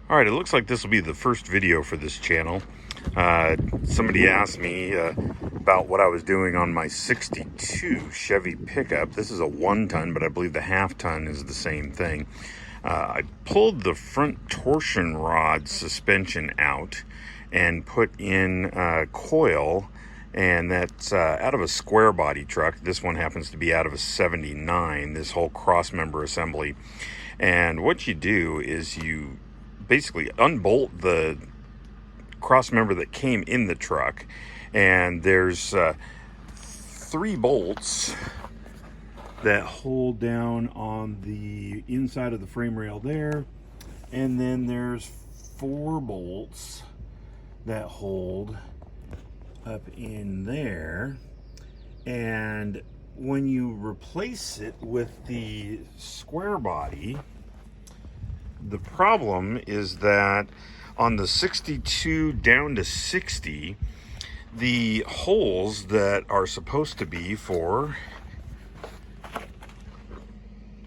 All right, it looks like this will be the first video for this channel. Somebody asked me about what I was doing on my 62 Chevy pickup. This is a 1-ton, but I believe the half-ton is the same thing. I pulled the front torsion rod suspension out and put in coil, and that's out of a square body truck. This one happens to be out of a 79, this whole cross member assembly. And what you do is you basically unbolt the cross member that came in the truck, and there's 3 bolts that hold down on the inside of the frame rail there, and then there's 4 bolts that hold up in there. And when you replace it with the square body, the problem is that on the 62 down to 60, the holes that are supposed to be for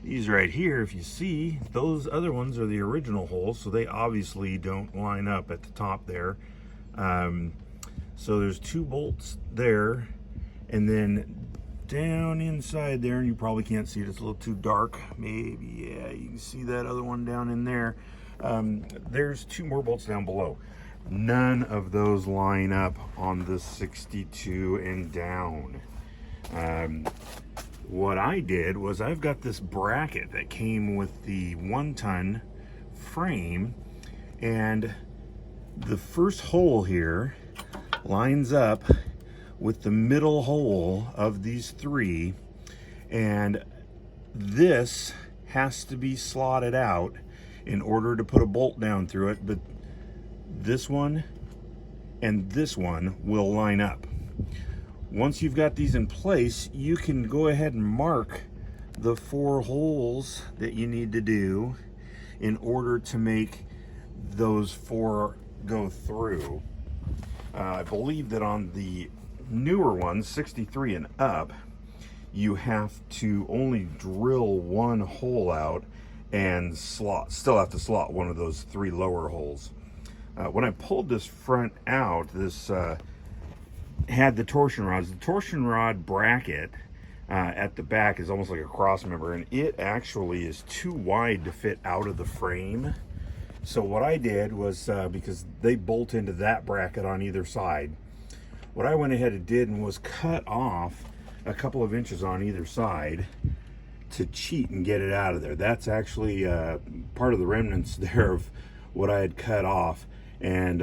these right here, if you see, those other ones are the original holes, so they obviously don't line up at the top there. So there's 2 bolts there, and then down inside there, and you probably can't see it, it's a little too dark, maybe, yeah, you can see that other one down in there. There's 2 more bolts down below. None of those line up on the 62 and down. What I did was, I've got this bracket that came with the 1-ton frame, and the first hole here lines up with the middle hole of these 3, and this has to be slotted out in order to put a bolt down through it, but this one and this one will line up. Once you've got these in place, you can go ahead and mark the 4 holes that you need to do in order to make those 4 go through. I believe that on the newer ones, 63 and up, you have to only drill 1 hole out and still have to slot one of those 3 lower holes. When I pulled this front out, this had the torsion rods. The torsion rod bracket at the back is almost like a cross member, and it actually is too wide to fit out of the frame. So what I did was, because they bolt into that bracket on either side, what I went ahead and did was cut off a couple of inches on either side to cheat and get it out of there. That's actually part of the remnants there of what I had cut off, and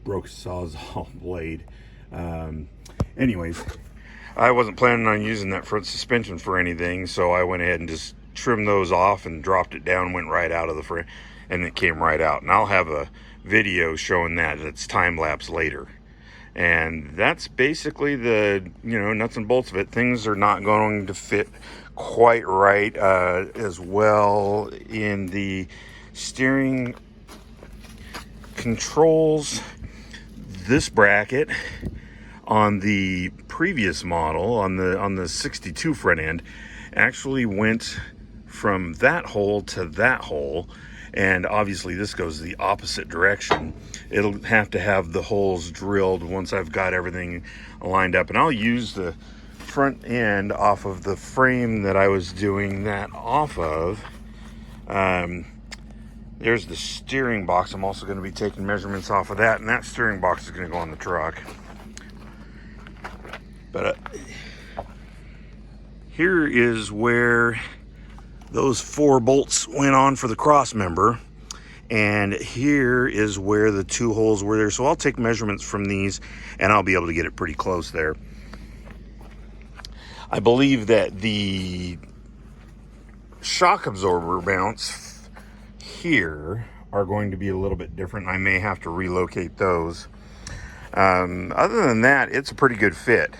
broke a Sawzall blade. Anyways, I wasn't planning on using that front suspension for anything, so I went ahead and just trimmed those off and dropped it down, went right out of the frame, and it came right out. And I'll have a video showing that. It's time-lapse later. And that's basically the, nuts and bolts of it. Things are not going to fit quite right as well in the steering controls. This bracket on the previous model, on the 62 front end, actually went from that hole to that hole, and obviously this goes the opposite direction. It'll have to have the holes drilled once I've got everything lined up, and I'll use the front end off of the frame that I was doing that off of. There's the steering box. I'm also going to be taking measurements off of that, and that steering box is going to go on the truck. But here is where those 4 bolts went on for the cross member, and here is where the 2 holes were there. So I'll take measurements from these, and I'll be able to get it pretty close there. I believe that the shock absorber mounts here are going to be a little bit different. I may have to relocate those. Other than that, it's a pretty good fit.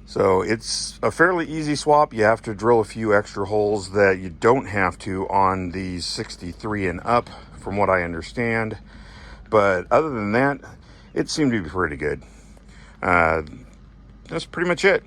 So it's a fairly easy swap. You have to drill a few extra holes that you don't have to on the 63 and up, from what I understand. But other than that, it seemed to be pretty good. That's pretty much it.